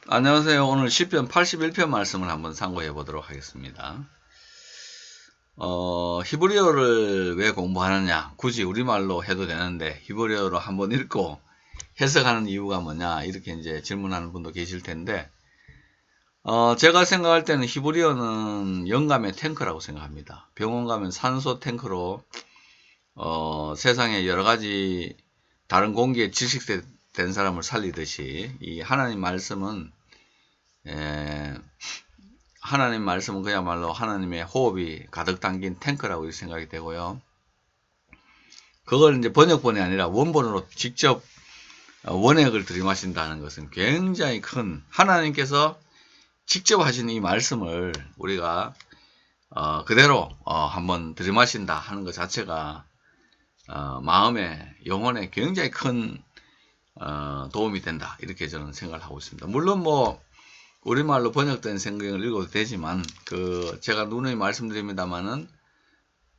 안녕하세요. 오늘 시편 81편 말씀을 한번 상고해 보도록 하겠습니다. 히브리어를 왜 공부하느냐? 굳이 우리말로 해도 되는데 히브리어로 한번 읽고 해석하는 이유가 뭐냐? 이렇게 이제 질문하는 분도 계실 텐데, 제가 생각할 때는 히브리어는 영감의 탱크라고 생각합니다. 병원 가면 산소 탱크로 세상에 여러 가지 다른 공기에 질식된 사람을 살리듯이 이 하나님 말씀은 하나님 말씀은 그야말로 하나님의 호흡이 가득 담긴 탱크라고 생각이 되고요. 그걸 이제 번역본이 아니라 원본으로 직접 원액을 들이마신다는 것은 굉장히 큰, 하나님께서 직접 하신 이 말씀을 우리가 그대로 한번 들이마신다 하는 것 자체가 마음에, 영혼에 굉장히 큰 도움이 된다, 이렇게 저는 생각을 하고 있습니다. 물론 뭐 우리말로 번역된 성경을 읽어도 되지만, 제가 누누이 말씀드립니다만은,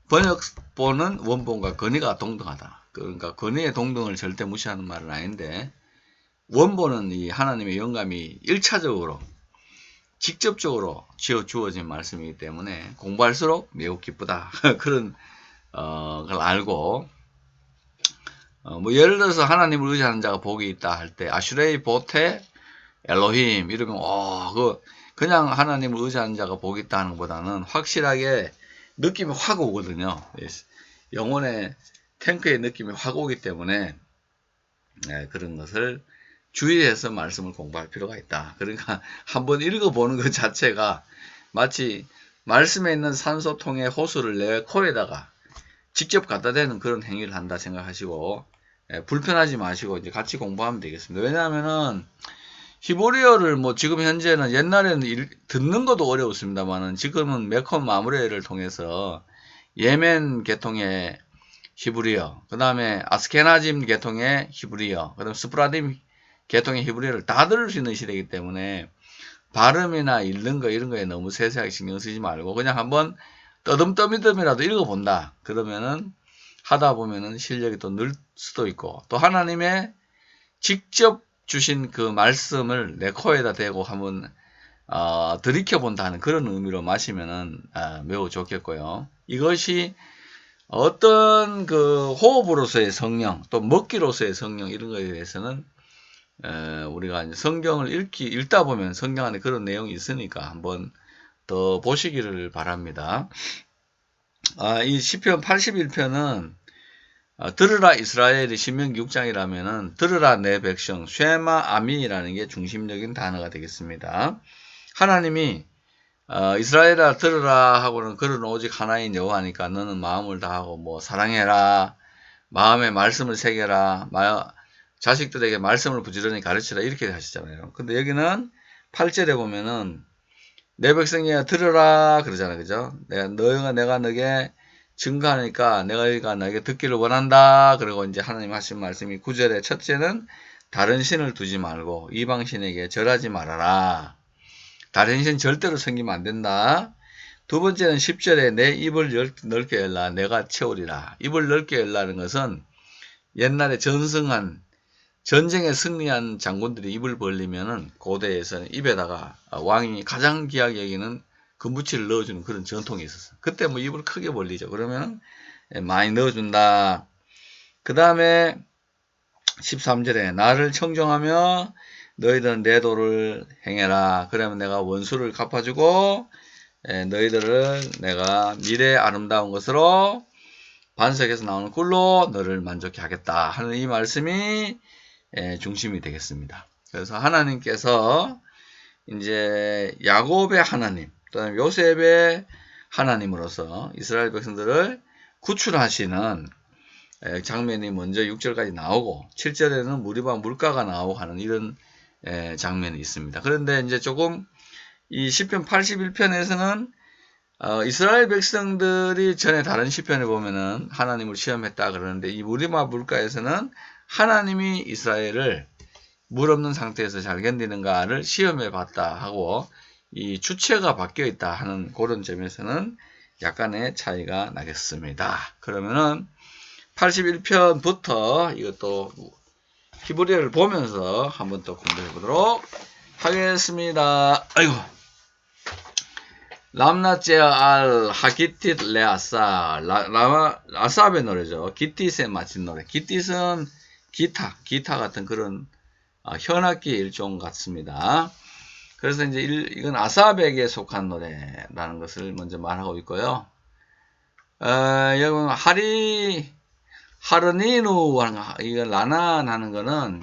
번역본은 원본과 권위가 동등하다. 그러니까 권위의 동등을 절대 무시하는 말은 아닌데, 원본은 이 하나님의 영감이 1차적으로, 직접적으로 지어 주어진 말씀이기 때문에 공부할수록 매우 기쁘다. 그런, 걸 알고, 뭐 예를 들어서 하나님을 의지하는 자가 복이 있다 할 때, 아슈레이 보테 엘로힘 이러면 그냥 하나님을 의지하는 자가 복이 있다 하는 것보다는 확실하게 느낌이 확 오거든요. 영혼의 탱크의 느낌이 확 오기 때문에 그런 것을 주의해서 말씀을 공부할 필요가 있다. 그러니까 한번 읽어보는 것 자체가 마치 말씀에 있는 산소통의 호수를 내 코에다가 직접 갖다 대는 그런 행위를 한다 생각하시고, 불편하지 마시고 이제 같이 공부하면 되겠습니다. 왜냐하면은 히브리어를 뭐 지금 현재는, 옛날에는 듣는 것도 어려웠습니다만은 지금은 매콤 마무레를 통해서 예멘 계통의 히브리어, 그 다음에 아스케나짐 계통의 히브리어, 그 다음에 스프라딤 계통의 히브리어를 다 들을 수 있는 시대이기 때문에 발음이나 읽는 거 이런 거에 너무 세세하게 신경 쓰지 말고 그냥 한번 떠듬떠듬이라도 읽어본다. 그러면은 하다 보면은 실력이 또 늘 수도 있고, 또 하나님의 직접 주신 그 말씀을 내 코에다 대고 한번 들이켜 본다는 그런 의미로 마시면은 매우 좋겠고요. 이것이 어떤 그 호흡으로서의 성령, 또 먹기로서의 성령, 이런 것에 대해서는 우리가 이제 성경을 읽다 보면 성경 안에 그런 내용이 있으니까 한번 더 보시기를 바랍니다. 이 시편 81편은 들으라 이스라엘이 신명기 6장이라면은 들으라 내 백성 쉐마 아미라는 게 중심적인 단어가 되겠습니다. 하나님이 이스라엘아 들으라 하고는 그는 오직 하나인 여호와니까 너는 마음을 다하고 뭐 사랑해라, 마음에 말씀을 새겨라, 자식들에게 말씀을 부지런히 가르치라, 이렇게 하시잖아요. 근데 여기는 8절에 보면은 내 백성이야 들으라 그러잖아요. 그죠? 내가 너에게 증거하니까 내가 너에게 듣기를 원한다. 그리고 이제 하나님 하신 말씀이 9절에, 첫째는 다른 신을 두지 말고 이방신에게 절하지 말아라. 다른 신 절대로 섬기면 안 된다. 두 번째는 10절에 내 입을 넓게 열라 내가 채우리라. 입을 넓게 열라는 것은 옛날에 전쟁에 승리한 장군들이 입을 벌리면은 고대에서는 입에다가 왕이 가장 귀하게 여기는 금부치를 넣어주는 그런 전통이 있었어요. 그때 뭐 입을 크게 벌리죠. 그러면 많이 넣어준다. 그 다음에 13절에 나를 청종하며 너희들은 내 도를 행해라. 그러면 내가 원수를 갚아주고 너희들을 내가 미래의 아름다운 것으로 반석에서 나오는 꿀로 너를 만족케 하겠다 하는 이 말씀이 중심이 되겠습니다. 그래서 하나님께서 이제 야곱의 하나님, 또는 요셉의 하나님으로서 이스라엘 백성들을 구출하시는 장면이 먼저 6절까지 나오고 7절에는 무리바 물가가 나오고 하는 이런 장면이 있습니다. 그런데 이제 조금 이 시편 81편에서는 이스라엘 백성들이 전에 다른 시편에 보면은 하나님을 시험했다 그러는데, 이 무리바 물가에서는 하나님이 이스라엘을 물 없는 상태에서 잘 견디는가를 시험해 봤다 하고 이 주체가 바뀌어 있다 하는 그런 점에서는 약간의 차이가 나겠습니다. 그러면은 81편부터 이것도 히브리어를 보면서 한번 또 공부해 보도록 하겠습니다. 아이고. 람나제아 알 하기tit 레아사 라삽의 노래죠. 기티스에 맞춘 노래. 기티스는 기타 같은 그런 현악기 일종 같습니다. 그래서 이제 이건 아삽에게 속한 노래라는 것을 먼저 말하고 있고요. 여러분 하르니누 하는 거, 이건 라난 하는 거는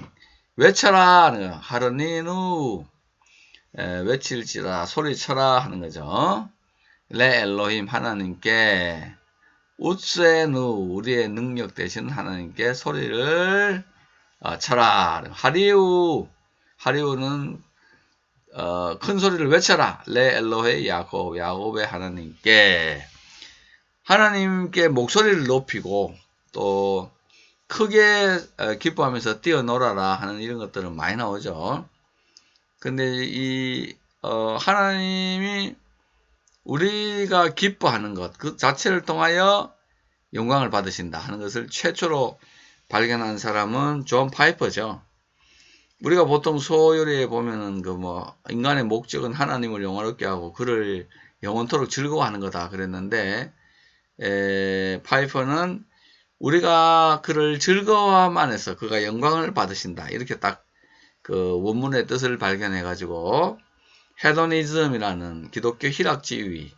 외쳐라 하는 거. 하르니누 외칠지라 소리쳐라 하는 거죠. 레 엘로힘 하나님께 우스에누 우리의 능력 되신 하나님께 소리를 쳐라. 하리우는 큰 소리를 외쳐라. 레 엘로헤 야곱의 하나님께 목소리를 높이고 또 크게 기뻐하면서 뛰어놀아라 하는 이런 것들은 많이 나오죠. 근데 하나님이 우리가 기뻐하는 것, 그 자체를 통하여 영광을 받으신다 하는 것을 최초로 발견한 사람은 존 파이퍼죠. 우리가 보통 소요리에 보면은 인간의 목적은 하나님을 영화롭게 하고 그를 영원토록 즐거워하는 거다 그랬는데, 파이퍼는 우리가 그를 즐거워함 해서 그가 영광을 받으신다. 이렇게 딱 그 원문의 뜻을 발견해 가지고 헤도니즘이라는 기독교 희락지위,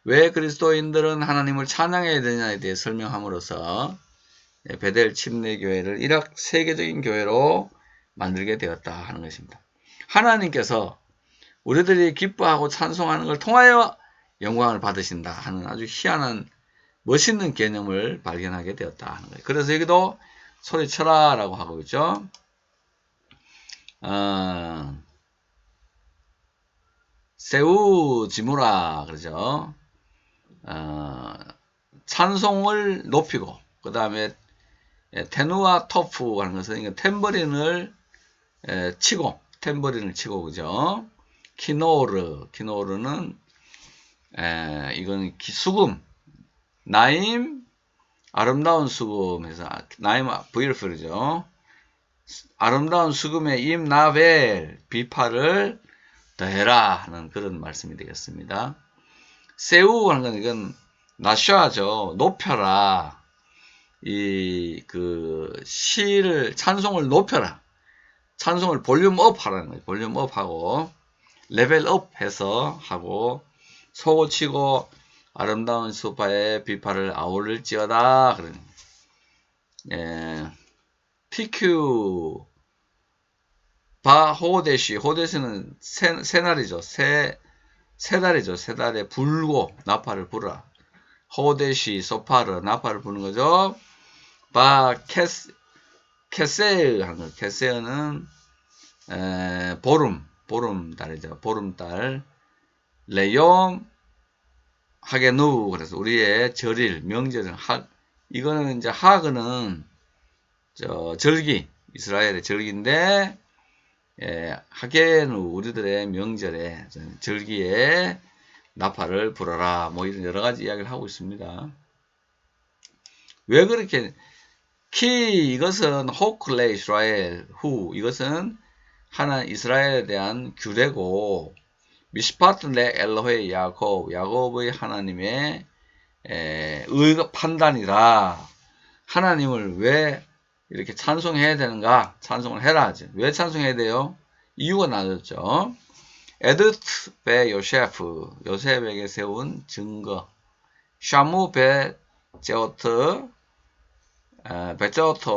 왜 그리스도인들은 하나님을 찬양해야 되냐에 대해 설명함으로써 베델 침례교회를 일학 세계적인 교회로 만들게 되었다 하는 것입니다. 하나님께서 우리들이 기뻐하고 찬송하는 걸 통하여 영광을 받으신다 하는 아주 희한한 멋있는 개념을 발견하게 되었다 하는 거예요. 그래서 여기도 소리쳐라 라고 하고 있죠. 세우 지무라 그러죠. 찬송을 높이고, 그 다음에 테누아 토프 하는 것은 탬버린을 치고, 그죠. 키노르는 이건 수금, 나임 아름다운 수금에서 나임 beautiful이죠. 아름다운 수금에 임나벨 비파를 더해라 하는 그런 말씀이 되겠습니다. 세우 하는 건 이건 나샤죠. 높여라. 찬송을 높여라. 찬송을 볼륨업 하라는 거예요. 볼륨업 하고, 레벨업 해서 하고, 소고 치고, 아름다운 수파에 비파를 아울릴지어다. PQ, 호데시는 새날이죠. 새달이죠. 새달에 불고, 나팔을 불어라. 호데시, 소파르, 나팔을 부는 거죠. 케세르 하는 거. 케세르는 보름달이죠. 보름달. 레욤 하게누. 그래서 우리의 절일, 명절은 이거는 이제 하그는 절기, 이스라엘의 절기인데, 하게누 우리들의 명절에 절기에 나팔을 불어라. 이런 여러 가지 이야기를 하고 있습니다. 왜 그렇게 이것은 호클레 이스라엘 이것은 이스라엘에 대한 규례고, 미스파트 레 엘로헤 야곱의 하나님의 판단이라. 하나님을 왜 이렇게 찬송해야 되는가? 찬송을 해라 하죠. 왜 찬송해야 돼요? 이유가 나눴죠. 에드트 베 요셉에게 세운 증거. 샤무 베 제오트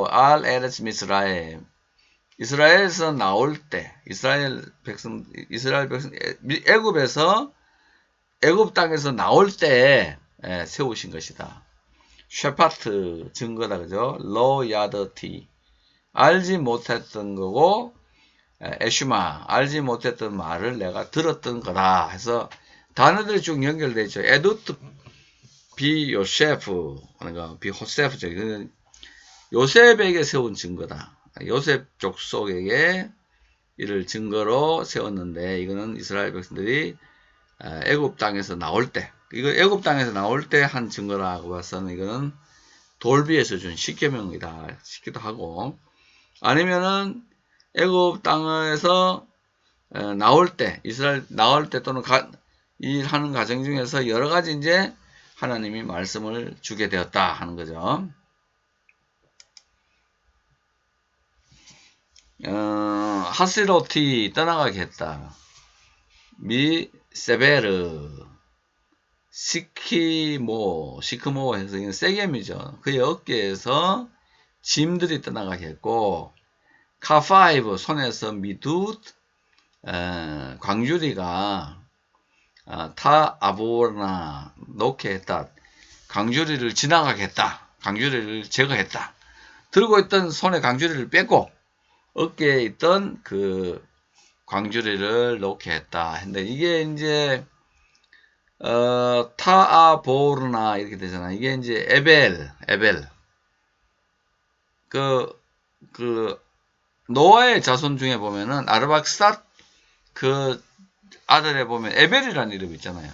알 에레츠 미스라임. 이스라엘에서 나올 때, 이스라엘 백성 애굽 땅에서 나올 때 세우신 것이다. 쉐파트 증거다, 그죠? 로야더티 알지 못했던 거고, 에슈마 알지 못했던 말을 내가 들었던 거다 해서 단어들이 쭉 연결되어 있죠. 에두트 비 요세프 하는 거, 비 호세프죠. 요셉에게 세운 증거다. 요셉 족속에게 이를 증거로 세웠는데, 이거는 이스라엘 백성들이 애굽 땅에서 나올 때, 이거 애굽 땅에서 나올 때 한 증거라고 봐서는 이거는 돌비에서 준 십계명이다 싶기도 하고, 아니면은 애굽 땅에서 나올 때, 이스라엘 나올 때 또는 일하는 과정 중에서 여러 가지 이제 하나님이 말씀을 주게 되었다 하는 거죠. 하스로티 떠나가게 했다. 미 세베르 시크모 해서 세겜이죠. 그의 어깨에서 짐들이 떠나가게 했고, 카파이브 손에서 미두 광주리가 타 아보나 놓게 했다. 광주리를 지나가게 했다. 광주리를 제거했다. 들고 있던 손에 광주리를 뺐고 어깨에 있던 그 광주리를 놓게 했다. 근데 이게 이제 타아보르나 이렇게 되잖아. 이게 이제 에벨 그 노아의 자손 중에 보면은 아르박삿 그 아들에 보면 에벨이라는 이름이 있잖아요.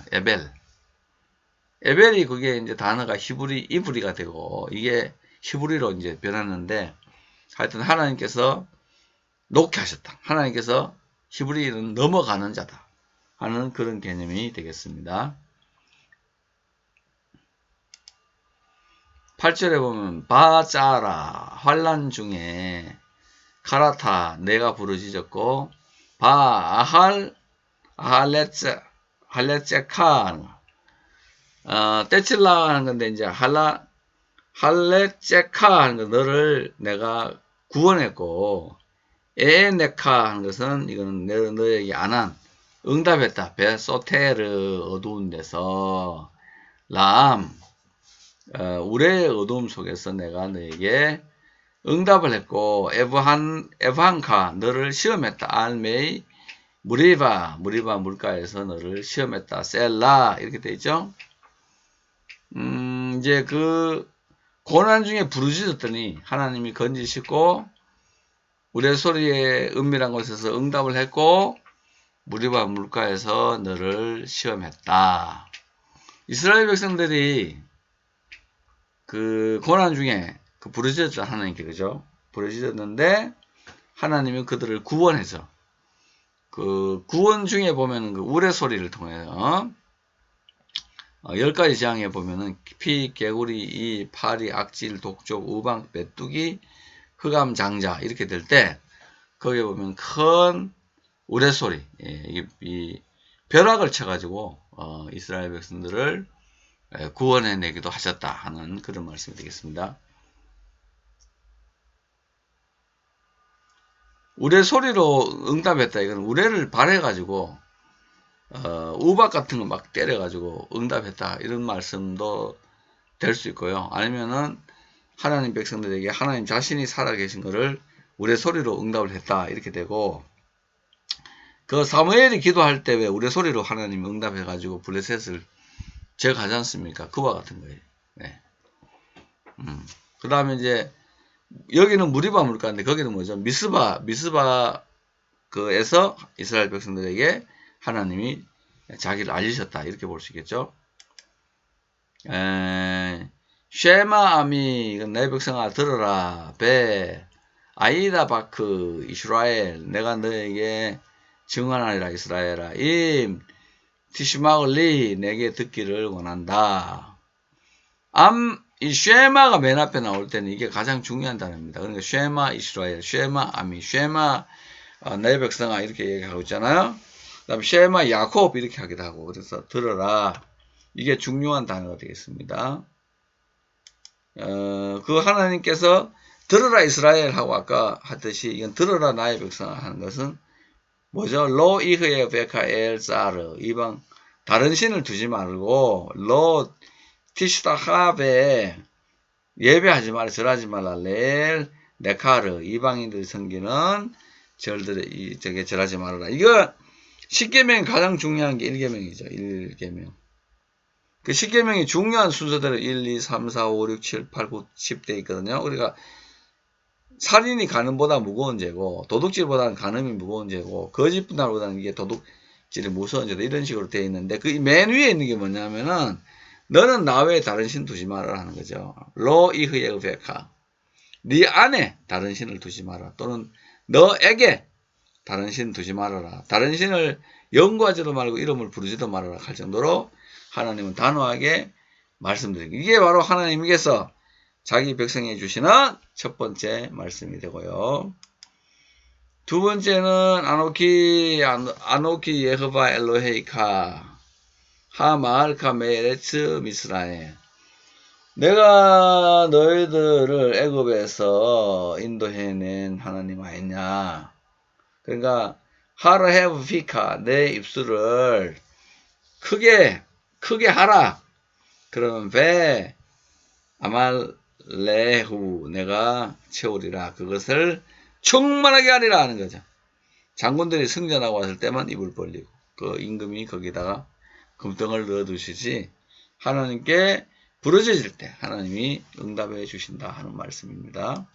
에벨이 그게 이제 단어가 이브리가 되고 이게 히브리로 이제 변했는데 하여튼 하나님께서 놓게 하셨다. 하나님께서 히브리는 넘어가는 자다 하는 그런 개념이 되겠습니다. 8절에 보면 바짜라 환란 중에 카라타 내가 부르짖었고 할레체카 떼칠라 하는 건데 이제 할레체카 하는 거 너를 내가 구원했고 에네카 하는 것은 이거는 너에게 안한 응답했다. 베소테르 어두운 데서 람 우레의 어두움 속에서 내가 너에게 응답을 했고 에브한카 너를 시험했다. 알메이 무리바 물가에서 너를 시험했다. 셀라 이렇게 돼 있죠. 이제 그 고난 중에 부르짖었더니 하나님이 건지시고 우리의 소리에 은밀한 곳에서 응답을 했고 무리바 물가에서 너를 시험했다. 이스라엘 백성들이 그 고난 중에 그 부르짖었죠. 하나님께 그죠? 부르짖었는데 하나님이 그들을 구원해서 그 구원 중에 보면은 그 우레소리를 통해서 10가지 재앙에 보면은 피, 개구리, 이, 파리, 악질, 독족, 우방, 메뚜기, 흑암, 장자 이렇게 될 때 거기에 보면 큰 우레소리 이 벼락을 쳐가지고 이스라엘 백성들을 구원해내기도 하셨다 하는 그런 말씀이 되겠습니다. 우레 소리로 응답했다. 이건 우레를 발해가지고 우박 같은 거 막 때려가지고 응답했다. 이런 말씀도 될 수 있고요. 아니면은 하나님 백성들에게 하나님 자신이 살아계신 것을 우레 소리로 응답을 했다. 이렇게 되고 그 사무엘이 기도할 때 왜 우레 소리로 하나님 응답해가지고 블레셋을 제거하지 않습니까? 그와 같은 거예요. 네. 그 다음에 이제 여기는 무리바 물가인데 거기는 뭐죠? 미스바 그에서 이스라엘 백성들에게 하나님이 자기를 알리셨다 이렇게 볼 수 있겠죠. 쉐마 아미 내 백성아 들어라 베 아이다 바크 이스라엘 내가 너에게 증언하리라 이스라엘아 임 티시마글리 내게 듣기를 원한다. 이 쉐마가 맨 앞에 나올 때는 이게 가장 중요한 단어입니다. 그러니까 쉐마 이스라엘, 쉐마 아미, 쉐마 내 백성아 이렇게 얘기하고 있잖아요. 그 다음에 쉐마 야콥 이렇게 하기도 하고 그래서 들어라. 이게 중요한 단어가 되겠습니다. 그 하나님께서 들어라 이스라엘 하고 아까 하듯이 이건 들어라 나의 백성아 하는 것은 뭐죠? 로 이흐에 베카 엘 사르 이방 다른 신을 두지 말고 로 티슈다하베 예배하지 말라 절하지 말라 렐 네카르 이방인들이 섬기는 절들에 저게 절하지 말아라. 이거 10계명이 가장 중요한 게 1계명이죠. 1계명. 그 10계명이 중요한 순서대로 1, 2, 3, 4, 5, 6, 7, 8, 9, 10대 있거든요. 우리가 살인이 간음보다 무거운 죄고 도둑질보다는 간음이 무거운 죄고 거짓분할보다는 이게 도둑질이 무서운 죄다 이런 식으로 되어 있는데 그 맨 위에 있는 게 뭐냐면은 너는 나 외에 다른 신 두지 마라 하는 거죠. 로 이흐의 베카 네 안에 다른 신을 두지 마라 또는 너에게 다른 신 두지 말아라. 다른 신을 연구하지도 말고 이름을 부르지도 말아라 할 정도로 하나님은 단호하게 말씀드리고, 이게 바로 하나님께서 자기 백성에 주시는 첫 번째 말씀이 되고요. 두 번째는 아노키 예흐바 엘로헤이카 하마알카 메레츠 미스라엘. 내가 너희들을 애굽에서 인도해낸 하나님 아니냐. 그러니까 하라헤브 피카, 내 입술을 크게 하라. 그러면 배 아말레후, 내가 채우리라. 그것을 충만하게 하리라 하는 거죠. 장군들이 승전하고 왔을 때만 입을 벌리고 그 임금이 거기다가 금덩을 넣어두시지, 하나님께 부르짖을 때 하나님이 응답해 주신다 하는 말씀입니다.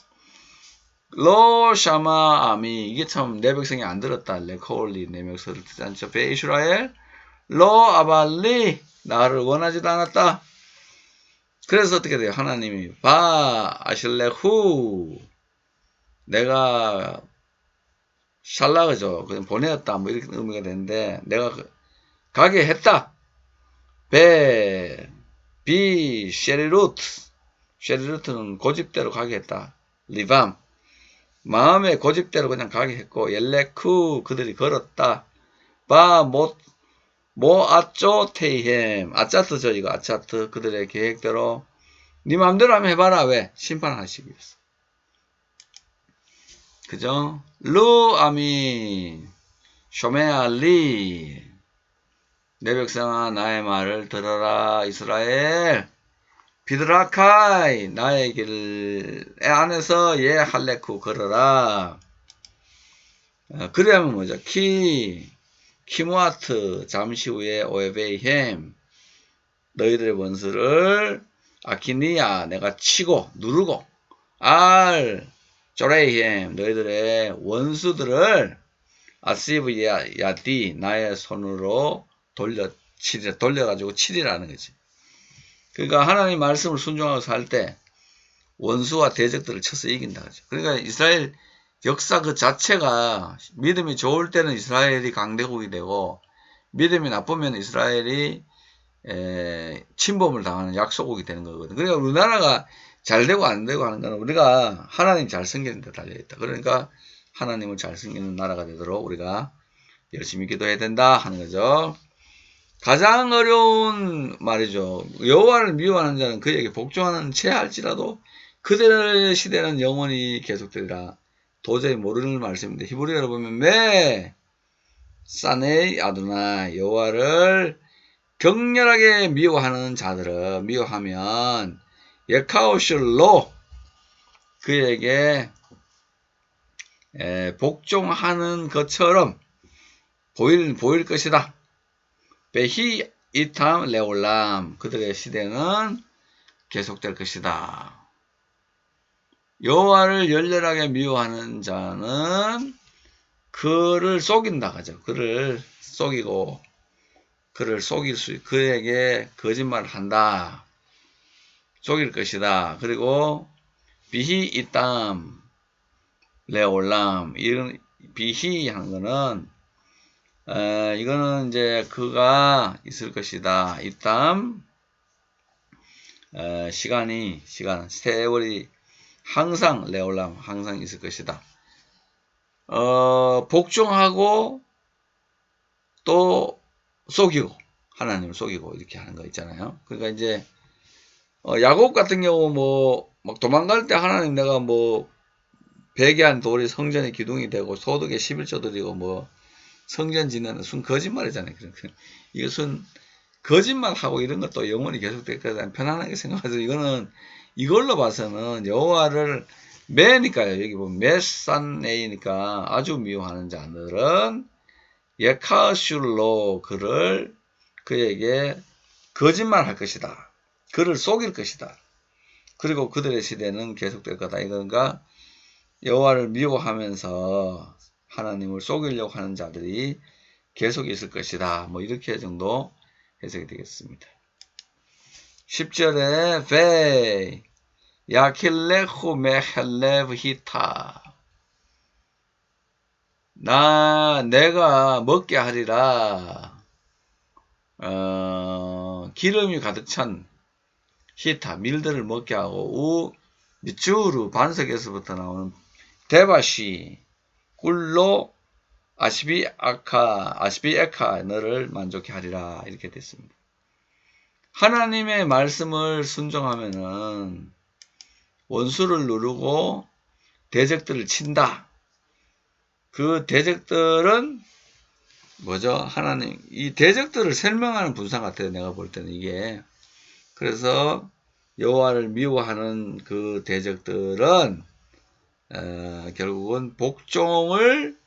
로 샤마 아미, 이게 참 내 백성이 안 들었다. 레코올리, 내 백성을 듣지 않죠. 베이슈라엘 로 아발리, 나를 원하지도 않았다. 그래서 어떻게 돼요? 하나님이 바 아실레후, 내가 샬라그죠. 그냥 보내었다. 뭐 이렇게 의미가 되는데, 내가 가게 했다. 비 쉐리루트는 고집대로 가게 했다. 리밤, 마음의 고집대로 그냥 가게 했고, 옐레쿠, 그들이 걸었다. 모아쪼 테이햄, 아짜트죠. 이거 아짜트, 그들의 계획대로 네 맘대로 한번 해봐라. 왜? 심판하시기 위해서. 그죠? 루 아미 쇼메알리, 내 백성아 나의 말을 들어라. 이스라엘 비드라카이, 나의 길 안에서 예 할레쿠 걸어라. 그래야면 뭐죠? 키무아트, 잠시 후에 오에베이햄, 너희들의 원수를 아키니아, 내가 치고 누르고, 쪼레이햄, 너희들의 원수들을 아시브 야디, 나의 손으로 돌려가지고 치리라는 거지. 그러니까 하나님 말씀을 순종하고 살 때 원수와 대적들을 쳐서 이긴다 그죠. 그러니까 이스라엘 역사 그 자체가, 믿음이 좋을 때는 이스라엘이 강대국이 되고, 믿음이 나쁘면 이스라엘이 침범을 당하는 약소국이 되는 거거든. 그러니까 우리나라가 잘 되고 안 되고 하는 건 우리가 하나님 잘 섬기는 데 달려있다. 그러니까 하나님을 잘 섬기는 나라가 되도록 우리가 열심히 기도해야 된다 하는 거죠. 가장 어려운 말이죠. 여호와를 미워하는 자는 그에게 복종하는 채 할지라도 그들의 시대는 영원히 계속되리라. 도저히 모르는 말씀인데, 히브리어로 보면 메 사네이 아도나이, 여호와를 격렬하게 미워하는 자들을 미워하면 예카오슐로, 그에게 복종하는 것처럼 보일 것이다. 베히 이탐 레올람, 그들의 시대는 계속될 것이다. 여호와를 열렬하게 미워하는 자는 그를 속인다 하죠. 그를 속이고, 그에게 거짓말을 한다. 속일 것이다. 그리고 비히 이땀 레올람, 이런 비히 한 거는 이거는 이제 그가 있을 것이다. 이땀 시간 세월이 항상 레올람, 항상 있을 것이다. 복종하고 또 속이고, 하나님을 속이고 이렇게 하는 거 있잖아요. 그러니까 이제 야곱 같은 경우 막 도망갈 때 하나님 내가 베개한 돌이 성전의 기둥이 되고 소득에 11조 드리고 성전 짓는 순 거짓말이잖아요. 이것은 거짓말하고 이런 것도 영원히 계속될 거다. 편안하게 생각하죠. 이걸로 봐서는 여호와를 매니까요. 여기 보면 메산에이니까 아주 미워하는 자들은 예카슐로, 그에게 거짓말할 것이다. 그를 속일 것이다. 그리고 그들의 시대는 계속될 거다. 이건가 여호와를 미워하면서 하나님을 속이려고 하는 자들이 계속 있을 것이다. 이렇게 정도 해석이 되겠습니다. 10절에 베 야킬레후 메헬레브 히타, 내가 먹게 하리라. 기름이 가득 찬 히타, 밀들을 먹게 하고, 미추르, 반석에서부터 나오는 데바시, 꿀로 아시비에카, 너를 만족해 하리라. 이렇게 됐습니다. 하나님의 말씀을 순종하면은 원수를 누르고 대적들을 친다. 그 대적들은 뭐죠? 하나님, 이 대적들을 설명하는 분사 같아요. 내가 볼 때는 이게. 그래서 여호와를 미워하는 그 대적들은 결국은 복종하는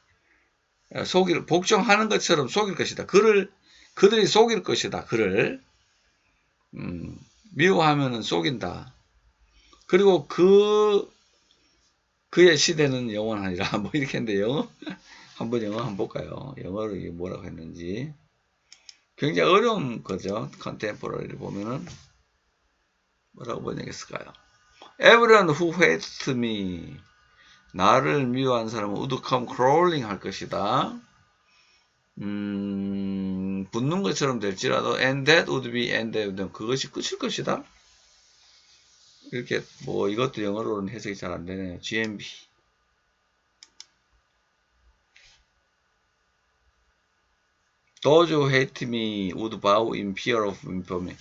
것처럼 속일 것이다. 그들이 속일 것이다. 그를 미워하면은 속인다. 그리고 그의 시대는 영원하니라. 뭐 이렇게 했는데 한번 영어 한번 볼까요? 영어로 이게 뭐라고 했는지. 굉장히 어려운 거죠. 컨템포러리를 보면은 뭐라고 번역했을까요? Everyone who hates me, 나를 미워하는 사람은 would come crawling 할 것이다. 붙는 것처럼 될지라도 and that would be and 그것이 끝일 것이다. 이렇게 뭐 이것도 영어로는 해석이 잘 안 되네요. GMB. Those who hate me would bow in fear of infamy.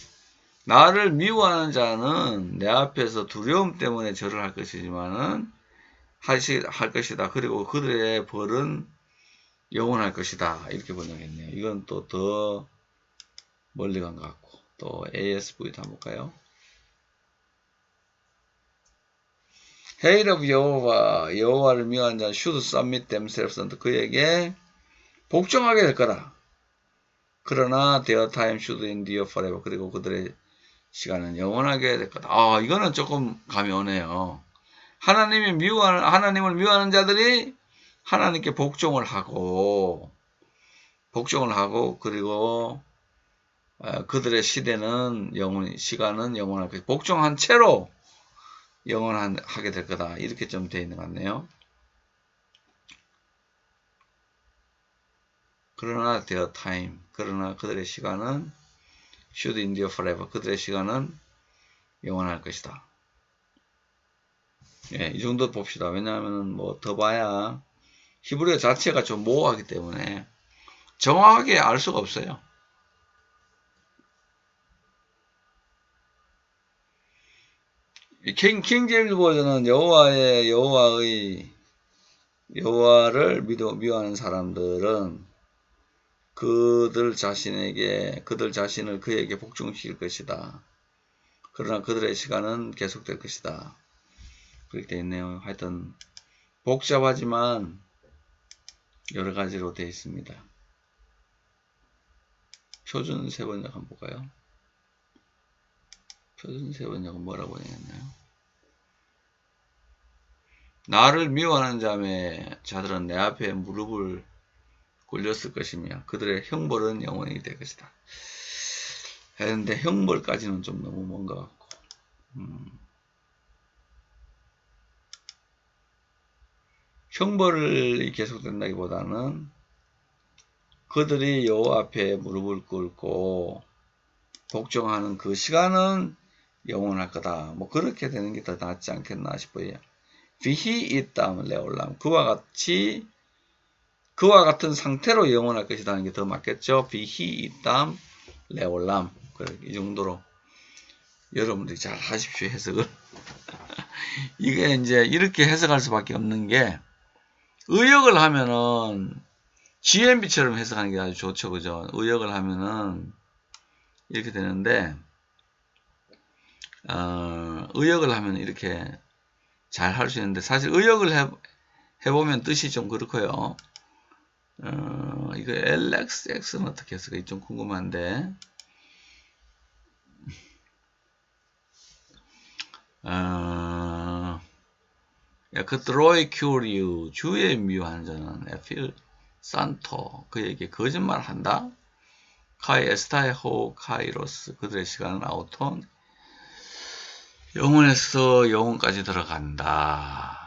나를 미워하는 자는 내 앞에서 두려움 때문에 절을 할 것이지만은 할 것이다. 그리고 그들의 벌은 영원할 것이다. 이렇게 번역했네요. 이건 또 더 멀리 간 것 같고. 또 ASV도 한번 볼까요? Hate of 여호와, 여호와를 미워하는 자는 should submit themselves unto 그에게 복종하게 될 거다. 그러나 their time should endure forever. 그리고 그들의 시간은 영원하게 될 거다. 이거는 조금 감이 오네요. 하나님을 미워하는 자들이 하나님께 복종을 하고 그리고 그들의 시간은 영원할 거다. 복종한 채로 영원하게 될 거다. 이렇게 좀 되어 있는 것 같네요. 그러나 their time, 그러나 그들의 시간은 should endure forever. 그들의 시간은 영원할 것이다. 예, 이 정도 봅시다. 왜냐하면 뭐 더 봐야 히브리어 자체가 좀 모호하기 때문에 정확하게 알 수가 없어요. 킹 제임스 버전은 여호와를 미워하는 사람들은 그들 자신을 그에게 복종시킬 것이다. 그러나 그들의 시간은 계속될 것이다. 그렇게 되어 있네요. 하여튼 복잡하지만 여러 가지로 되어 있습니다. 표준 세번역 한번 볼까요? 표준 세번역은 뭐라고 되겠나요? 나를 미워하는 자들은 내 앞에 무릎을 꿇렸을 것이며 그들의 형벌은 영원히 될 것이다. 했는데 형벌까지는 좀 너무 먼 것 같고 형벌이 계속된다기보다는 그들이 여호와 앞에 무릎을 꿇고 복종하는 그 시간은 영원할 거다. 뭐 그렇게 되는 게 더 낫지 않겠나 싶어요. 비히 있담 레올람, 그와 같은 상태로 영원할 것이다 하는 게 더 맞겠죠. 비히 있담 레올람. 이 정도로 여러분들이 잘 하십시오, 해석을. 이게 이제 이렇게 해석할 수밖에 없는 게, 의역을 하면은 GMB처럼 해석하는 게 아주 좋죠, 그죠? 의역을 하면은 이렇게 되는데, 의역을 하면 이렇게 잘 할 수 있는데, 사실 의역을 해보면 뜻이 좀 그렇고요. 이거 LXX는 어떻게 해석이 좀 궁금한데, 그트로이 큐리우, 주의 미워하는 자는 에필 산토, 그에게 거짓말을 한다. 카이 에스타에호 카이로스, 그들의 시간은 아우톤, 영원에서 영원까지 들어간다.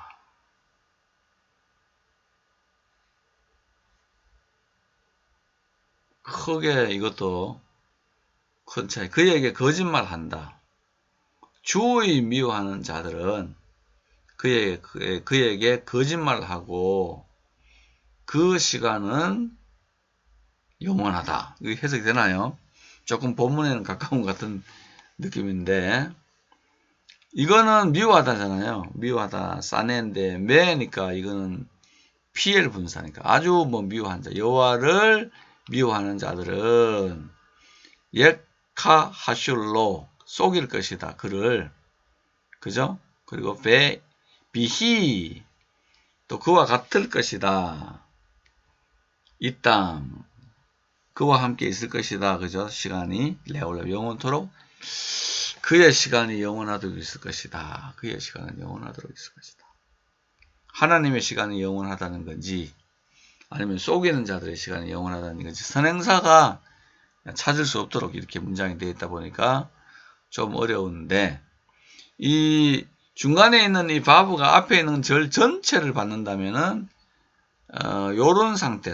크게 이것도 큰 차이. 그에게 거짓말한다. 주의 미워하는 자들은 그에게 거짓말하고 그 시간은 영원하다. 이게 해석이 되나요? 조금 본문에는 가까운 것 같은 느낌인데, 이거는 미워하다잖아요. 미워하다, 싸낸데, 매니까 이거는 PL 분사니까 아주 뭐 미워한 자. 여호와를 미워하는 자들은 예카 하슐로 속일 것이다. 그를, 그죠? 그리고 비히 또 그와 같을 것이다. 이 땅 그와 함께 있을 것이다. 그죠? 시간이 레올라 영원토록 그의 시간이 영원하도록 있을 것이다. 그의 시간은 영원하도록 있을 것이다. 하나님의 시간이 영원하다는 건지 아니면 속이는 자들의 시간이 영원하다는 건지 선행사가 찾을 수 없도록 이렇게 문장이 되어 있다 보니까 좀 어려운데, 이 중간에 있는 이 바브가 앞에 있는 절 전체를 받는다면은 요런 상태,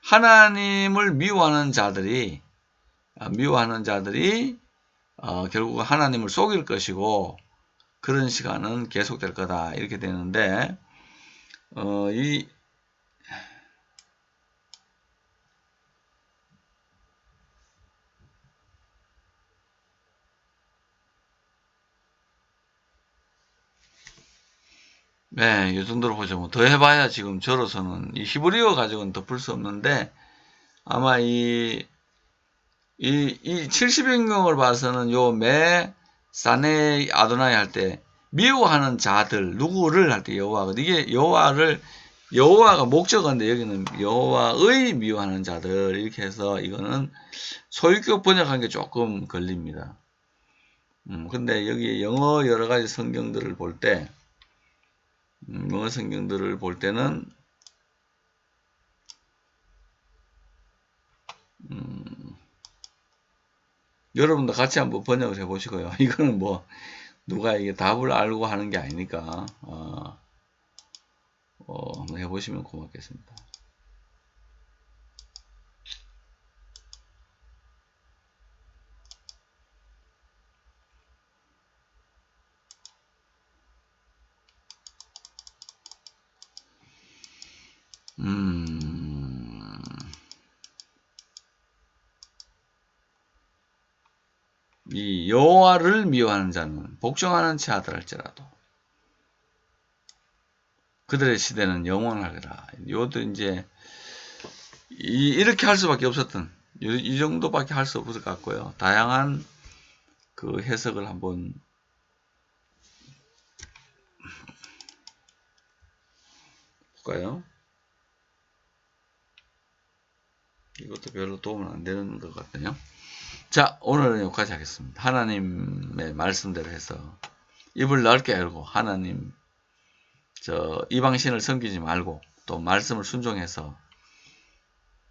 하나님을 미워하는 자들이 결국 하나님을 속일 것이고 그런 시간은 계속될 거다 이렇게 되는데, 네, 이 정도로 보죠. 뭐 더 해봐야 지금 저로서는 이 히브리어 가지고는 덮을 수 없는데, 아마 이 70인경을 봐서는 사네 아도나이 할 때 미워하는 자들 누구를 할 때 여호와가, 이게 여호와가 목적어인데 여기는 여호와의 미워하는 자들 이렇게 해서 이거는 소유격 번역한 게 조금 걸립니다. 근데 여기 영어 여러 가지 성경들을 볼 때, 때는 여러분도 같이 한번 번역을 해 보시고요. 이거는 뭐 누가 이게 답을 알고 하는 게 아니니까 한번 해보시면 고맙겠습니다. 이 여호와를 미워하는 자는 복종하는 채 하더랄지라도 그들의 시대는 영원하리라. 이것도 이제 이렇게 할 수밖에 없었던, 이 정도밖에 할 수 없을 것 같고요. 다양한 그 해석을 한번 볼까요? 이것도 별로 도움은 안 되는 것 같네요. 자, 오늘은 여기까지 하겠습니다. 하나님의 말씀대로 해서 입을 넓게 열고 하나님 이방신을 섬기지 말고 또 말씀을 순종해서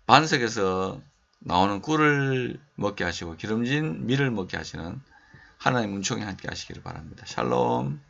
반석에서 나오는 꿀을 먹게 하시고 기름진 밀을 먹게 하시는 하나님 은총이 함께 하시기를 바랍니다. 샬롬.